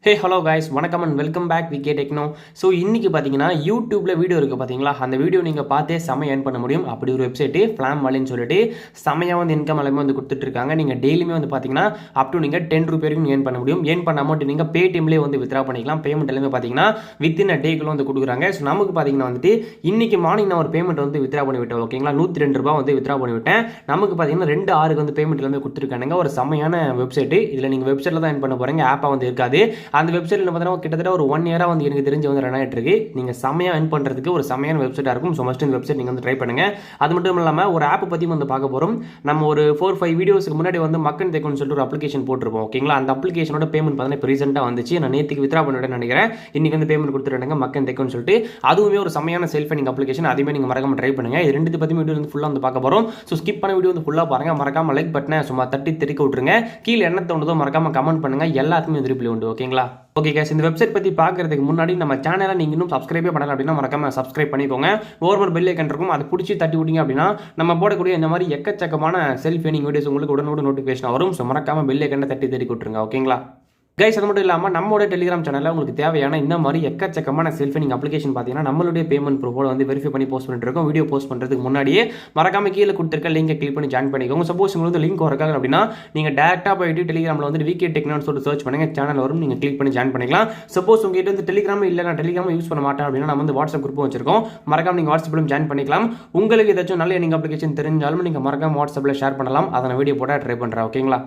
ஹே hello guys, வணக்கம் and welcome back VK Techno. So இன்றைக்கி பார்த்தீங்கன்னா யூடியூப்பில் வீடியோ இருக்குது பார்த்தீங்களா, அந்த வீடியோ நீங்கள் பார்த்தே செம்ம ஏர்ன் பண்ண முடியும். அப்படி ஒரு வெப்சைட்டு ஃப்ளாம் வாலின்னு சொல்லிட்டு செம்மையாக வந்து இன்கம் எல்லாமே வந்து கொடுத்துட்ருக்காங்க. நீங்கள் டெய்லியுமே வந்து பார்த்தீங்கன்னா அப் டு நீங்கள் 10 ரூபி வரைக்கும் ஏர்ன் பண்ண முடியும். ஏர்ன் பண்ண அமௌண்ட் நீங்கள் பேடிஎம்லேயே வந்து வித்ரா பண்ணிக்கலாம். பேமெண்ட் எல்லாமே பார்த்தீங்கன்னா வித்தின் அ டேக்குள்ள வந்து கொடுக்குறாங்க. ஸோ நமக்கு பார்த்தீங்கன்னா வந்துட்டு இன்றைக்கி மார்னிங் நான் ஒரு பேமெண்ட் வந்து வித்ரா பண்ணி விட்டேன். ஓகேங்களா, 102 ரூபா வந்து வித்ரா பண்ணிவிட்டேன். நமக்கு பார்த்தீங்கன்னா 2/6 வந்து பேமெண்ட் எல்லாமே கொடுத்துருக்காங்க. ஒரு செம்மையான வெப்சைட்டு. இதில் நீங்கள் வெப்சைட்டில் தான் ஏர்ன் பண்ண போகிறீங்க, ஆப்பாக வந்து இருக்காது. அந்த வெப்சைட்டில் பார்த்தீங்கன்னா கிட்டத்தட்ட ஒரு 1 இயராக வந்து எனக்கு தெரிஞ்சு வந்து ரன் ஆகிட்டு இருக்கு. நீங்கள் செம்மையாக ஏர்ன் பண்ணுறதுக்கு ஒரு செம்மையான வெப்சைட்டாக இருக்கும். ஸோ மஸ்ட் இந்த வெப்சைட் நீங்கள் வந்து ட்ரை பண்ணுங்கள். அது மட்டும் இல்லாமல் ஒரு ஆப் பற்றி வந்து பார்க்க போகிறோம். நம்ம ஒரு 4-5 வீடியோஸ்க்கு முன்னாடி வந்து மக்கன் தேக்குன்னு சொல்லிட்டு ஒரு அப்ளிகேஷன் போட்டிருப்போம். ஓகேங்களா, அந்த அப்ளிகேஷனோட பேமெண்ட் பார்த்தீங்கன்னா இப்போ ரீசெண்டாக வந்துச்சு. நான் நேற்றுக்கு வித்ரா பண்ணிவிட்டேன்னு நினைக்கிறேன். இன்றைக்கி வந்து பேமெண்ட் கொடுத்துருக்காங்க மக்கன் தேக்குன்னு சொல்லிட்டு. அதுவுமே ஒரு செம்மையான செல்ஃப் ஃபண்டிங் அப்ளிகேஷன். அதுவுமே நீங்கள் மறக்காம ட்ரை பண்ணுங்கள். இது ரெண்டு பற்றி வீடியோ வந்து ஃபுல்லாக வந்து பார்க்க போகிறோம். ஸோ ஸ்கிப் பண்ண வீடியோ வந்து ஃபுல்லாக பாருங்கள். மறக்காம லைக் பட்டனை சும்மா தட்டி தெரிக்க விட்டுருங்க. கீழே என்ன தோணுதோ மறக்காம கமெண்ட் பண்ணுங்கள். எல்லாத்துக்குமே ரிப்ளை உண்டு. ஓகேங்களா, ஓகே கேஸ், இந்த வெப்சைட் பற்றி பார்க்கறதுக்கு முன்னாடி நம்ம சேனலை நீங்கள் இன்னும் சப்ஸ்கிரைபே பண்ணலாம் அப்படின்னா மறக்காம சப்ஸ்கிரைப் பண்ணிக்கோங்க. ஒரு பெல் ஐக்கன் இருக்கும், அதை பிடிச்சி தட்டி விட்டீங்க அப்படின்னா நம்ம போடக்கூடிய இந்த மாதிரி எக்கச்சக்கமான செல்ஃப் ஏர்னிங் வீடியோஸ் உங்களுக்கு உடனே நோட்டிஃபிகேஷன் வரும். ஸோ மறக்காம பெல் ஐக்கனை தட்டி விட்டுருங்க. ஓகேங்களா கைஸ், அது மட்டும் இல்லாமல் நம்மளோட டெலிகிராம் சேனலில் உங்களுக்கு தேவையான இந்த மாதிரி எக்கச்சக்கமான செல்ஃப் ஏர்னிங் அப்ளிகேஷன் பார்த்தீங்கன்னா நம்மளுடைய பேமெண்ட் ப்ரூஃபோட வந்து வெரிஃபை பண்ணி போஸ்ட் பண்ணிட்டு இருக்கோம். வீடியோ போஸ்ட் பண்ணுறதுக்கு முன்னாடியே மறக்காம கீழே கொடுத்துருக்க லிங்கை கிளிக் பண்ணி ஜாயின் பண்ணிக்கோங்க. சப்போஸ் உங்களுக்கு வந்து லிங்க் வரக்காங்க அப்படின்னா நீங்கள் டேரெக்டாக போயிட்டு டெலிகிராமில் வந்து விகே டெக்னோன்னு சொல்லிட்டு சர்ச் பண்ணுங்க, சேனல் வரும், நீங்கள் கிளிக் பண்ணி ஜாயின் பண்ணிக்கலாம். சப்போஸ் உங்ககிட்ட வந்து டெலிகிராம் இல்லை, நான் டெலிகிராம் யூஸ் பண்ண மாட்டேன் அப்படின்னா நம்ம வந்து வாட்ஸ்அப் குரூப் வச்சிருக்கோம். மறக்காம நீங்கள் வாட்ஸ்அப்பிலும் ஜாயின் பண்ணிக்கலாம். உங்களுக்கு ஏதாச்சும் நல்ல ஏர்னிங் அப்ளிகேஷன் தெரிஞ்சாலும் நீங்கள் மறக்காம வாட்ஸ்அப்பில் ஷேர் பண்ணலாம். அதை நான் வீடியோ போட்டால் ட்ரை பண்ணுறேன். ஓகேங்களா,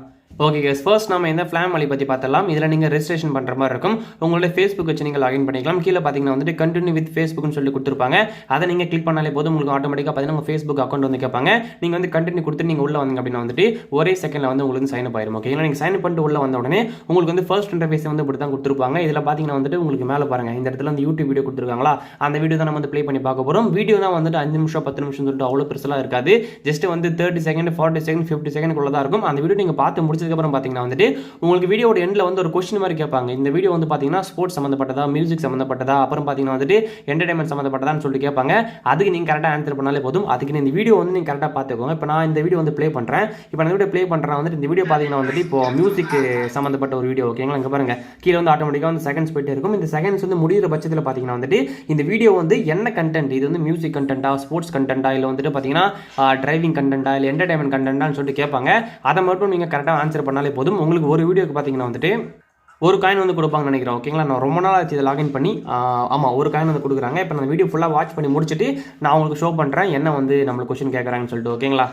ஓகே கேஸ், ஃபர்ஸ்ட் நம்ம இந்த ஃப்ளாம் வாலி பற்றி பார்த்தலாம். இதில் நீங்கள் ரெஜிஸ்ட்ரேஷன் பண்ணுற மாதிரி இருக்கும். உங்களுடைய ஃபேஸ்புக் வச்சு நீங்கள் லாகின் பண்ணிக்கலாம். கீழே பார்த்தீங்கன்னா வந்துட்டு கண்டினியூ வித் ஃபேஸ்புக்னு சொல்லி கொடுத்துருப்பாங்க. அதை நீங்கள் கிளிக் பண்ணாலே போதும், உங்களுக்கு ஆட்டோமேட்டிக்காக பார்த்தீங்கன்னா உங்கள் ஃபேஸ்புக் அக்கௌண்ட் வந்து கேட்பாங்க. நீங்கள் வந்து கண்டினியூ கொடுத்து நீங்கள் உள்ள வந்தீங்க அப்படின்னா வந்துட்டு ஒரே செகண்டில் வந்து உங்களுக்கு சைன் அப் ஆயிரும். ஓகேங்களா, நீங்கள் சைன் பண்ணிட்டு உள்ள வந்த உடனே உங்களுக்கு வந்து ஃபர்ஸ்ட் இன்டர்ஃபேஸ் வந்து இப்படி தான் கொடுத்துருப்பாங்க. இதில் பார்த்தீங்கன்னா வந்துட்டு உங்களுக்கு மேலே பாருங்கள், இந்த இடத்துல வந்து யூடியூப் வீடியோ கொடுத்துருக்காங்களா, அந்த வீடியோ தான் நம்ம வந்து ப்ளே பண்ணி பார்க்க போகிறோம். வீடியோ தான் வந்துட்டு 5 நிமிஷம் 10 நிமிஷம் சொல்லிட்டு அவ்வளோ பெருசெல்லாம் இருக்காது. ஜஸ்ட் வந்து 30 செகண்ட் 40 செகண்ட் 50 செகண்ட் தான் இருக்கும். அந்த வீடியோ நீங்கள் பார்த்து முடிச்சதுக்கப்புறம் பார்த்தீங்கன்னா வந்துட்டு உங்களுக்கு வீடியோட எண்ட்ல வந்து ஒரு கொஸ்டின் மாதிரி கேட்பாங்க. இந்த வீடியோ வந்து பாத்தீங்கன்னா ஸ்போர்ட்ஸ் சம்பந்தப்பட்டதா, மியூசிக் சம்பந்தப்பட்டதா, அப்புறம் பாத்தீங்கன்னா வந்துட்டு என்டர்டைன்மெண்ட் சம்பந்தப்பட்டதான்னு சொல்லிட்டு கேட்பாங்க. அதுக்கு நீங்க கரெக்டா ஆன்சர் பண்ணாலே போதும். அதுக்கு இந்த வீடியோ வந்து நீங்க கரெக்டா பாத்துக்கோங்க. இப்போ நான் இந்த வீடியோ வந்து ப்ளே பண்றேன். இப்போ நான் வீடியோ ப்ளே பண்றேன் வந்துட்டு இந்த வீடியோ பாத்தீங்கன்னா வந்துட்டு இப்போ மியூசிக் சம்பந்தப்பட்ட ஒரு வீடியோ. ஓகேங்களா, இங்க பாருங்க கீழே வந்து ஆட்டோமேட்டிக்கா வந்து செகண்ட்ஸ் போயிட்டே இருக்கும். இந்த செகண்ட்ஸ் வந்து முடிகிற பட்சத்தில் பாத்தீங்கன்னா வந்துட்டு இந்த வீடியோ வந்து என்ன கண்டென்ட், இது வந்து மியூசிக் கண்டென்ட்டா, ஸ்போர்ட்ஸ் கண்டென்ட்டா, இல்லை வந்துட்டு பாத்தீங்கன்னா டிரைவிங் கண்டென்ட்டா, இல்லை என்டர்டைன்மெண்ட் கண்டென்ட்டான்னு சொல்லிட்டு கேட்பாங்க. அதை மட்டும் நீங்க கரெக்டா ஆன்சர் பண்ணாலே போதும். உங்களுக்கு ஒரு வீடியோக்கு பார்த்தீங்கன்னா வந்துட்டு ஒரு காயின் வந்து கொடுப்பாங்கன்னு நினைக்கிறேன். ஓகேங்களா, நான் ரொம்ப நாள் ஆச்சு இதை லாகின் பண்ணி. ஆமாம், ஒரு காயின் வந்து கொடுக்குறாங்க. இப்போ நான் வீடியோ ஃபுல்லாக வாட்ச் பண்ணி முடிச்சுட்டு நான் உங்களுக்கு ஷோ பண்ணுறேன் என்ன வந்து நம்மளுக்கு கொஸ்டின் கேட்குறாங்கன்னு சொல்லிட்டு. ஓகேங்களா,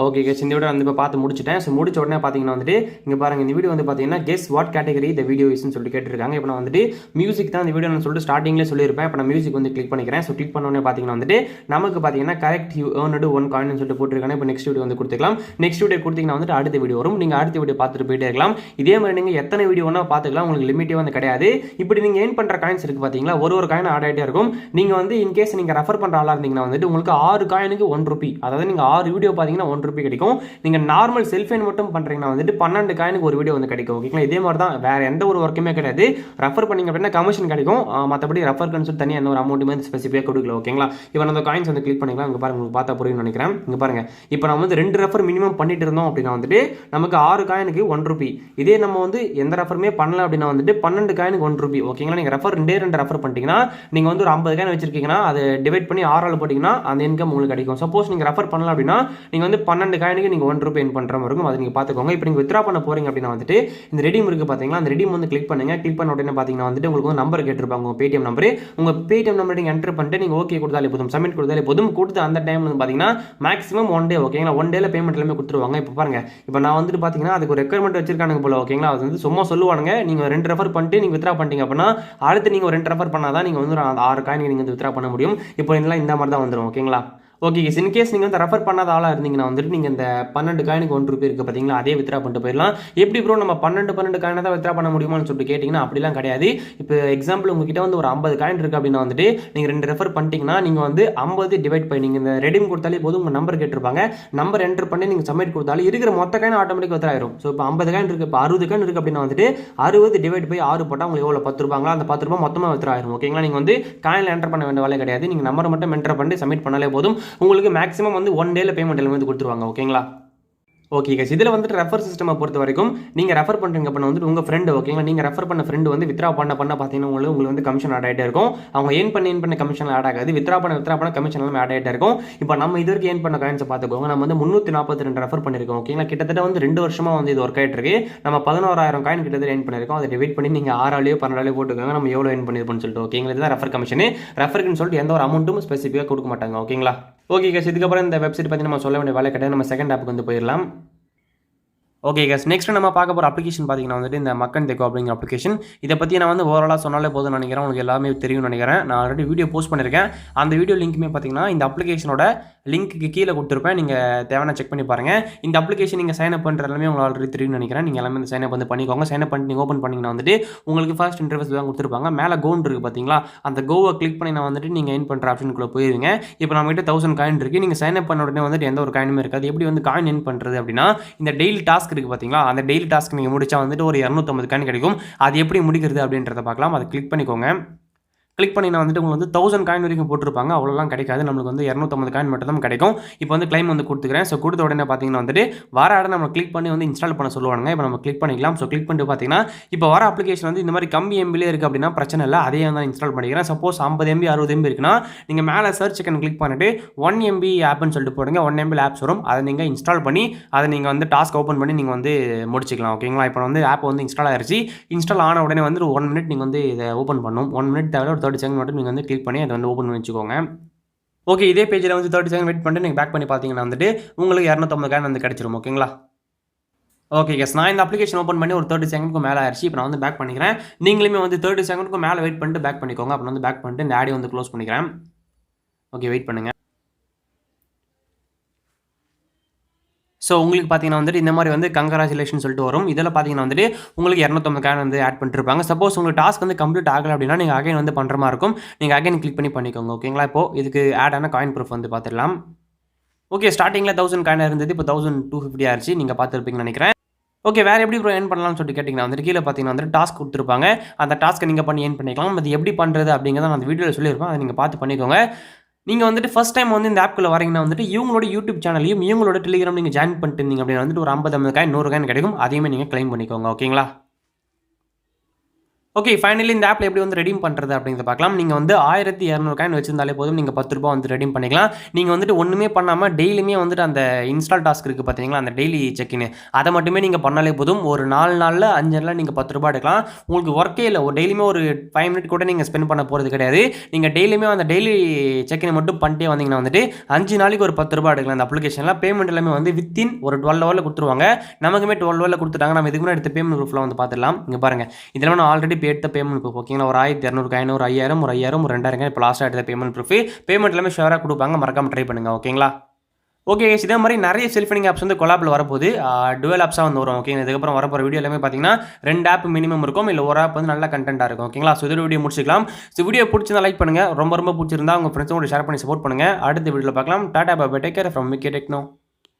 ஓகே கேஸ், இந்த வீடியோ வந்து இப்போ பார்த்து முடிச்சிட்டேன். ஸோ முடிச்ச உடனே பார்த்தீங்கன்னா வந்துட்டு இங்கே பாருங்கள், இந்த வீடியோ வந்து பார்த்தீங்கன்னா கெஸ் வாட் கேட்டகரி இந்த வீடியோ இஸ்ன்னு சொல்லிட்டு கேட்டிருக்காங்க. இப்போ நான் வந்துட்டு மியூசிக் தான் இந்த வீடியோ நான் சொல்லிட்டு ஸ்டார்டிங்லேயே சொல்லியிருப்பேன். இப்போ நான் மியூசிக் வந்து கிளிக் பண்ணிக்கிறேன். ஸோ கிளிக் பண்ணோடனே பார்த்தீங்கன்னா வந்துட்டு நமக்கு பார்த்தீங்கன்னா கரெக்ட் யூ ஏர்ன்டு 1 காயின் சொல்லிட்டு போட்டிருக்காங்க. இப்போ நெக்ஸ்ட் வீடியோ வந்து கொடுத்துக்கலாம். நெக்ஸ்ட் வீடியோ கொடுத்தீங்கன்னா வந்துட்டு அடுத்த வீடியோ வரும். நீங்கள் அடுத்த வீடியோ பார்த்துட்டு போயிட்டே இருக்கலாம். இதே மாதிரி நீங்கள் எத்தனை வீடியோ வேணால் பார்த்துக்கலாம். உங்களுக்கு லிமிட்டே வந்து கிடையாது. இப்படி நீங்கள் ஏர்ன் பண்ணுற காயின்ஸ் இருக்குது பார்த்தீங்களா, ஒரு காயின் ஆட் ஆகிட்டே இருக்கும். நீங்கள் வந்து இன்கேஸ் நீங்கள் ரெஃபர் பண்ணுற ஆளாக இருந்தீங்கன்னா வந்துட்டு உங்களுக்கு 6 காயினுக்கு 1 ரூபி, அதாவது நீங்கள் 6 வீடியோ பார்த்தீங்கன்னா 1 ரூபி கிடைக்கும். நீங்கள் நார்மல் செல்ஃப் ஏர்ன் மட்டும் பண்ணுறீங்கன்னா வந்துட்டு 12 காயினுக்கு ஒரு வீடியோ வந்து கிடைக்கும். ஓகேங்களா, இதே மாதிரி தான், வேறு எந்த ஒரு ஒர்க்குமே கிடையாது. ரெஃபர் பண்ணிங்க அப்படின்னா கமிஷன் கிடைக்கும். மற்றபடி ரெஃபர் கன்சல்ட் தனியாக எந்த ஒரு அமௌண்ட்டுமே வந்து ஸ்பெசிஃபிக்காக கொடுக்கல. ஓகேங்களா, இப்போ அந்த காயின்ஸ் வந்து கிளிக் பண்ணிக்கலாம். இங்கே பாருங்க, உங்களுக்கு பார்த்தா புரியும்னு நினைக்கிறேன். இங்கே பாருங்க, இப்போ நம்ம வந்து 2 ரெஃபர் மினிமம் பண்ணிட்டு இருந்தோம் அப்படின்னா வந்துட்டு நமக்கு 6 காயினுக்கு 1 ரூபி. இதே நம்ம வந்து எந்த ரெஃபருமே பண்ணல அப்படின்னா வந்துட்டு 12 காயினுக்கு 1 ரூபி. ஓகேங்களா, நீங்கள் ரெஃபர் 2 ரெஃபர் பண்ணிட்டீங்கன்னா நீங்கள் வந்து ஒரு 50 காயின் வச்சிருக்கீங்கன்னா அதை டிவைட் பண்ணி 6 போட்டிங்கன்னா அந்த இன்கம் உங்களுக்கு கிடைக்கும். சப்போஸ் நீங்கள் ரெஃபர் பண்ணல அப்படின்னா நீங்கள் வந்து 12 காயினுக்கு நீங்கள் 1 ரூபி பண்ற மாதிரி இருக்கும். அதை நீங்க பாத்துக்கோங்க. இப்போ நீங்க வித்ரா பண்ண போறீங்க அப்படின்னா வந்துட்டு இந்த ரெடீம் இருக்கு பாத்தீங்களா, அந்த ரெடீம் வந்து கிளிக் பண்ணுங்க. கிளிக் பண்ண உடனே பாத்தீங்கன்னா வந்துட்டு உங்களுக்கு ஒரு நம்பர் கேட்டிருப்பாங்க, உங்க பேடிஎம் நம்பர். உங்க பேடிஎம் நம்பர் நீங்க என்டர் பண்ணிட்டு நீங்க ஓகே கொடுத்தாலே போதும், சப்மிட் கொடுத்தாலே போதும். கொடுத்து அந்த டைம்ல வந்து பாத்தீங்கன்னா மேக்ஸிமம் 1 டே. ஓகேங்களா, 1 டேல பேமெண்ட் எல்லாமே கொடுத்துருவாங்க. இப்போ பாருங்க, இப்போ நான் வந்துட்டு பாத்தீங்கன்னா அதுக்கு ஒரு ரெக்யர்மெண்ட் வச்சிருக்கானுங்க போல. ஓகேங்களா, அது வந்து சும்மா சொல்லுவானுங்க, நீங்க 2 ரெஃபர் பண்ணிட்டு நீங்க வித்ரா பண்ணிட்டீங்க அப்படின்னா அடுத்து நீங்க ஒரு 2 ரெஃபர் பண்ணாதான் நீங்க வந்து 6 காயின் நீங்க வந்து வித்ரா பண்ண முடியும். இப்போ இதெல்லாம் இந்த மாதிரி தான் வந்துடும். ஓகேங்களா, ஓகே கேஸ், இன்கேஸ் நீங்கள் வந்து ரெஃபர் பண்ணாத ஆளாக இருந்தீங்கன்னா வந்துட்டு நீங்கள் இந்த 12 காயினுக்கு 1 ரூபி இருக்குது பார்த்தீங்களா, அதே வித்ரா பண்ணிட்டு போயிடலாம். எப்படி ப்ரோ நம்ம 12 காயினை தான் வித்ரா பண்ண முடியுமான்னு சொல்லிட்டு கேட்டிங்கன்னா அப்படிலாம் கிடையாது. இப்போ எக்ஸாம்பிள் உங்ககிட்ட வந்து ஒரு 50 காயின் இருக்குது அப்படின்னா வந்துட்டு நீங்கள் 2 ரெஃபர் பண்ணிட்டீங்கன்னா நீங்கள் வந்து 50 டிவைட் பண்ணி நீங்கள் இந்த ரெடீம் கொடுத்தாலே போதும். உங்கள் நம்பர் கேட்டிருப்பாங்க, நம்பர் என்டர் பண்ணி நீங்கள் சப்மிட் கொடுத்தாலும் இருக்கிற மொத்த காயின் ஆட்டோமேட்டிக் வித்ரா ஆயிரும். ஸோ இப்போ 50 காயின் இருக்குது, இப்போ 60 காயின் இருக்குது அப்படின்னா வந்துட்டு 60 டிவைட் பை 6 போட்டால் உங்களுக்கு எவ்வளோ 10 ரூபாங்களா, அந்த 10 ரூபாய் மொத்தமாக வித்ரா ஆயிரும். ஓகேங்களா, நீங்கள் வந்து காயினில் என்டர் பண்ண வேண்டிய வேலை கிடையாது. நீங்கள் நம்பர் மட்டும் என்டர் பண்ணி சப்மிட் பண்ணாலே போதும். உங்களுக்கு மேக்ஸிமம் வந்து 1 டேல பேமெண்ட் எல்லாமே வந்து கொடுத்துருவாங்க. ஓகேங்களா, ஓகே கைஸ், இதில் வந்துட்டு ரெஃபர் சிஸ்டமை பொறுத்த வரைக்கும் நீங்கள் ரெஃபர் பண்ணுறீங்க அப்படின்னா வந்துட்டு உங்கள் ஃப்ரெண்டு ஓகேங்களா, நீங்கள் ரெஃபர் பண்ண ஃப்ரெண்டு வந்து வித்ரா பண்ண பார்த்தீங்கன்னா உங்களுக்கு வந்து கமிஷன் ஆட் ஆகிட்டே இருக்கும். அவங்க ஏன் பண்ண கமிஷன் ஆட் ஆகாது, வித்ரா பண்ண கமிஷன் எல்லாமே ஆட் ஆகிட்டே இருக்கும். இப்போ நம்ம இது வரைக்கும் ஏன் பண்ண காயின்ஸை பார்த்துக்கோங்க. நம்ம வந்து 342 ரெஃபர் பண்ணியிருக்கோம் ஓகேங்களா. கிட்டத்தட்ட வந்து 2 வருஷமாக வந்து இது ஒர்க் ஆகிட்டு இருக்கு. நம்ம 11,000 காயின் கிட்டத்தட்ட ஏன் பண்ணியிருக்கோம். அதை டிவைட் பண்ணி நீங்கள் 6 12 போட்டுக்கோங்க. நம்ம எவ்வளோ ஏன் பண்ணியிருப்போம்னு சொல்லிட்டு ஓகேங்களா. இதுதான் ரெஃபர் கமிஷன். ரெஃபர்க்குன்னு சொல்லிட்டு எந்த ஒரு அமௌண்ட்டும் ஸ்பெசிஃபிக்காக கொடுக்க மாட்டாங்க ஓகேங்களா. ஓகே கைஸ், இதுக்கப்புறம் இந்த வெப்சைட் பற்றி நம்ம சொல்ல வேண்டிய வேலை கிடையாது. நம்ம செகண்ட் ஆப்புக்கு வந்து போயிடலாம். ஓகே கேஸ், நெக்ஸ்ட் நம்ம பார்க்க போகிற அப்ளிகேஷன் பார்த்தீங்கன்னா வந்துட்டு இந்த மக்கன் தெக்கோ அப்படிங்கிற அப்ளிகேஷன். இதை பற்றி நான் வந்து ஓவராலாக சொன்னாலே போதும் நினைக்கிறேன், உங்களுக்கு எல்லாமே தெரியும்னு நினைக்கிறேன். நான் ஆல்ரெடி வீடியோ போஸ்ட் பண்ணியிருக்கேன். அந்த வீடியோ லிங்க்குமே பார்த்தீங்கன்னா இந்த அப்ளிகேஷனோட லிங்க்கு கீழே கொடுத்துருப்பேன். நீங்கள் தேவையான செக் பண்ணி பாருங்கள். இந்த அப்ளிகேஷன் நீங்கள் சைன் அப் பண்ணுற எல்லாமே உங்களுக்கு ஆல்ரெடி தெரியும்னு நினைக்கிறேன். நீங்கள் எல்லாமே இந்த சைன் அப் வந்து பண்ணிக்கோங்க. சைன் அப் பண்ணிட்டு நீங்கள் ஓப்பன் பண்ணிங்கன்னா வந்துட்டு உங்களுக்கு ஃபர்ஸ்ட் இன்டர்ஃபேஸ் தான் கொடுத்துருப்பாங்க. மேலே கோன் இருக்குது பார்த்தீங்களா, அந்த கோவை கிளிக் பண்ணி நான் வந்துட்டு நீங்கள் எயின் பண்ணுற ஆப்ஷனுக்குள்ளே போயிருவீங்க. இப்போ நம்மகிட்ட 1000 காயின் இருக்குது. நீங்கள் சைன் அப் பண்ண உடனே வந்துட்டு எந்த ஒரு காயினுமே இருக்காது. எப்படி வந்து காயின் எயின் பண்ணுறது அப்படின்னா, இந்த டெய்லி டாஸ்க் இருக்குது பார்த்தீங்களா, அந்த டெய்லி டாஸ்க் நீங்கள் முடிச்சா வந்துட்டு ஒரு 250 காயின் கிடைக்கும். அது எப்படி முடிக்கிறது அப்படின்றத பார்க்கலாம். அதை கிளிக் பண்ணிக்கோங்க. கிளிக் பண்ணி நான் வந்துட்டு உங்களுக்கு வந்து 1000 காயின் வரைக்கும் போட்டிருப்பாங்க. அவ்வளோலாம் கிடைக்காது, நம்மளுக்கு வந்து 250 காயின் மட்டும் தான் கிடைக்கும். இப்போ வந்து கிளைம் வந்து கொடுத்துக்கிறேன். ஸோ கொடுத்த உடனே பார்த்தீங்கன்னா வந்துட்டு வர ஆடை நம்ம கிளிக் பண்ணி வந்து இன்ஸ்டால் பண்ண சொல்லுவாங்க. இப்போ நம்ம கிளிக் பண்ணிக்கலாம். ஸோ கிளிக் பண்ணிட்டு பார்த்தீங்கன்னா இப்போ வர அப்ளிகேஷன் வந்து இந்த மாதிரி கம்மி எம்பிலே இருக்குது அப்படின்னா பிரச்சனை இல்லை, அதே வந்து இன்ஸ்டால் பண்ணிக்கிறேன். சப்போஸ் 50 MB 60 MB இருக்குன்னா நீங்கள் மேலே சர்ச் ஐக்கன் கிளிக் பண்ணிட்டு 1 MB ஆப்னு சொல்லிட்டு போடுங்க. 1 MB ஆப்ஸ் வரும். அதை நீங்கள் இன்ஸ்டால் பண்ணி அதை நீங்கள் வந்து டாஸ்க் ஓப்பன் பண்ணி நீங்கள் வந்து முடிச்சிக்கலாம் ஓகேங்களா. இப்போ வந்து ஆப் வந்து இன்ஸ்டால் ஆயிடுச்சு. இன்ஸ்டால் ஆன உடனே வந்து ஒரு 1 மினிட் நீங்கள் வந்து இதை ஓப்பன் பண்ணணும். 1 மினிட் தேவை, ஒரு 30 செகண்ட் மட்டும் நீங்கள் வந்து கிளிக் பண்ணி அதை வந்து ஓப்பன் பண்ணி வச்சுக்கோங்க. ஓகே, இதே பேஜில் வந்து 30 செகண்ட் வெயிட் பண்ணிட்டு நீங்கள் பேக் பண்ணி பார்த்தீங்கன்னா வந்துட்டு உங்களுக்கு 250 காயின் வந்து கிடைச்சிரும் ஓகேங்களா. ஓகே கேஸ், நான் இந்த அப்ளிகேஷன் ஓப்பன் பண்ணி ஒரு 30 செகண்டுக்கு மேலே ஆயிடுச்சு. இப்போ நான் வந்து பேக் பண்ணிக்கிறேன். நீங்களுமே வந்து 30 செகண்டுக்கு மேலே வெயிட் பண்ணிட்டு பேக் பண்ணிக்கோங்க. அப்புறம் வந்து பேக் பண்ணிட்டு இந்த ஆடியோ வந்து க்ளோஸ் பண்ணிக்கிறேன். ஓகே, வெயிட் பண்ணுங்கள். ஸோ உங்களுக்கு பார்த்தீங்கன்னா வந்துட்டு இந்த மாதிரி வந்து கங்க்ராச்சுலேஷன் சொல்லிட்டு வரும். இதில் பார்த்தீங்கன்னா வந்துட்டு உங்களுக்கு 250 காயின் வந்து ஆட் பண்ணிருப்பாங்க. சப்போஸ் உங்களுக்கு டாஸ்க் வந்து கம்ப்ளீட் ஆகலை அப்படின்னா நீங்கள் அகைன் வந்து பண்ணுற மாதிரி இருக்கும். நீங்கள் அகைன் கிளிக் பண்ணி பண்ணிக்கோங்க ஓகேங்களா. இப்போ இதுக்கு ஆட் ஆன காயின் ப்ரூஃப் வந்து பார்த்துடலாம். ஓகே, ஸ்டார்டிங்கில் 1000 காயின் இருந்தது, இப்போ 1250 ஆயிடுச்சு. நீங்கள் பார்த்துருப்பீங்கன்னு நினைக்கிறேன். ஓகே, வேறு எப்படி ப்ரோ ஏர்ன் பண்ணலாம்னு சொல்லிட்டு கேட்டிங்கன்னா வந்துட்டு கீழே பார்த்தீங்கன்னா வந்துட்டு டாஸ்க் கொடுத்துருப்பாங்க. அந்த டாஸ்க்கை நீங்கள் பண்ணி ஏர்ன் பண்ணிக்கலாம். அது எப்படி பண்ணுறது அப்படிங்கிறத நான் அந்த வீடியோவில் சொல்லியிருப்பேன். அதை நீங்கள் பார்த்து பண்ணிக்கோங்க. நீங்கள் வந்துட்டு ஃபஸ்ட் டைம் வந்து இந்த ஆப்குள்ளே வரீங்கன்னா வந்துட்டு இவங்களோட யூடியூப் சேனலையும் இவங்களோட டெலிகிராம் நீங்கள் ஜாயின் பண்ணிட்டு இருந்தீங்க அப்படின்னா வந்துட்டு ஒரு 50 காயின் 100 காயின் கிடைக்கும். அதையுமே நீங்கள் கிளைம் பண்ணிக்கோங்க ஓகேங்களா. ஓகே, ஃபைனலி இந்த ஆப்பில் எப்படி வந்து ரெடீம் பண்ணுறது அப்படிங்கிறத பார்க்கலாம். நீங்கள் வந்து 1200 காயின் வச்சிருந்தாலே போதும், நீங்கள் 10 ரூபா வந்து ரெடீம் பண்ணிக்கலாம். நீங்கள் வந்துட்டு ஒன்றுமே பண்ணாமல் டெய்லியுமே வந்துட்டு அந்த இன்ஸ்டால் டாஸ்க் இருக்குது பார்த்தீங்களா, அந்த டெய்லி செக்இன் அதை மட்டுமே நீங்கள் பண்ணாலே போதும். ஒரு 4 நாளில் 5 நாளில் நீங்கள் 10 ரூபா எடுக்கலாம். உங்களுக்கு ஒர்க்கே இல்லை, ஒரு டெய்லியுமே ஒரு 5 மினிட் கூட நீங்கள் ஸ்பெண்ட் பண்ண போகிறது கிடையாது. நீங்கள் டெய்லியுமே அந்த டெய்லி செக்இன் மட்டும் பண்ணிட்டே வந்தீங்கன்னா வந்துட்டு 5 நாளைக்கு ஒரு 10 ரூபா எடுக்கலாம். அந்த அப்ளிகேஷனில் பேமெண்ட் எல்லாமே வந்து வித்தின் ஒரு 12 ஹவரில் கொடுத்துருவாங்க. நமக்குமே 12 ஹவரில் கொடுத்துட்டாங்க. நம்ம இதுக்கு முன்னாடி எடுத்த பேமெண்ட் ப்ரூஃப்லாம் வந்து பார்த்துடலாம். இங்கே பாருங்கள், இதில் நான் ஆல்ரெடி எடுத்த பேமெண்ட் ப்ரூஃப் ஓகேங்களா. ஒரு 1200 காயின், ஒரு 5000, ஒரு 5000, ஒரு 2000 இப்போ லாஸ்ட்டாக எடுத்த பேமெண்ட் ப்ரூஃப். பேமெண்ட் எல்லாமே ஷேராக கொடுப்பாங்க, மறக்காம ட்ரை பண்ணுங்கள் ஓகேங்களா. ஓகே, இதே மாதிரி நிறைய செல்ஃப் ஏர்னிங் ஆப்ஸ் வந்து கொலாபில் வரப்போது டுவெல் ஆப்ஸாக வந்து வரும் ஓகே. இதுக்கப்புறம் வரப்போகிற வீடியோ எல்லாமே பார்த்தீங்கன்னா 2 ஆப் மினிமம் இருக்கும், இல்லை ஒரு ஆப் வந்து நல்ல கண்டென்ட்டாக இருக்கும் ஓகேங்களா. ஸோ இதோட வீடியோ முடிச்சிக்கலாம். ஸோ வீடியோ பிடிச்சிருந்தா லைக் பண்ணுங்கள், ரொம்ப பிடிச்சிருந்தா உங்கள் ஃப்ரெண்ட்ஸோட ஷேர் பண்ணி சப்போர்ட் பண்ணுங்கள். அடுத்த வீடியோவில் பார்க்கலாம். Tata bye bye, take care from Wicket techno.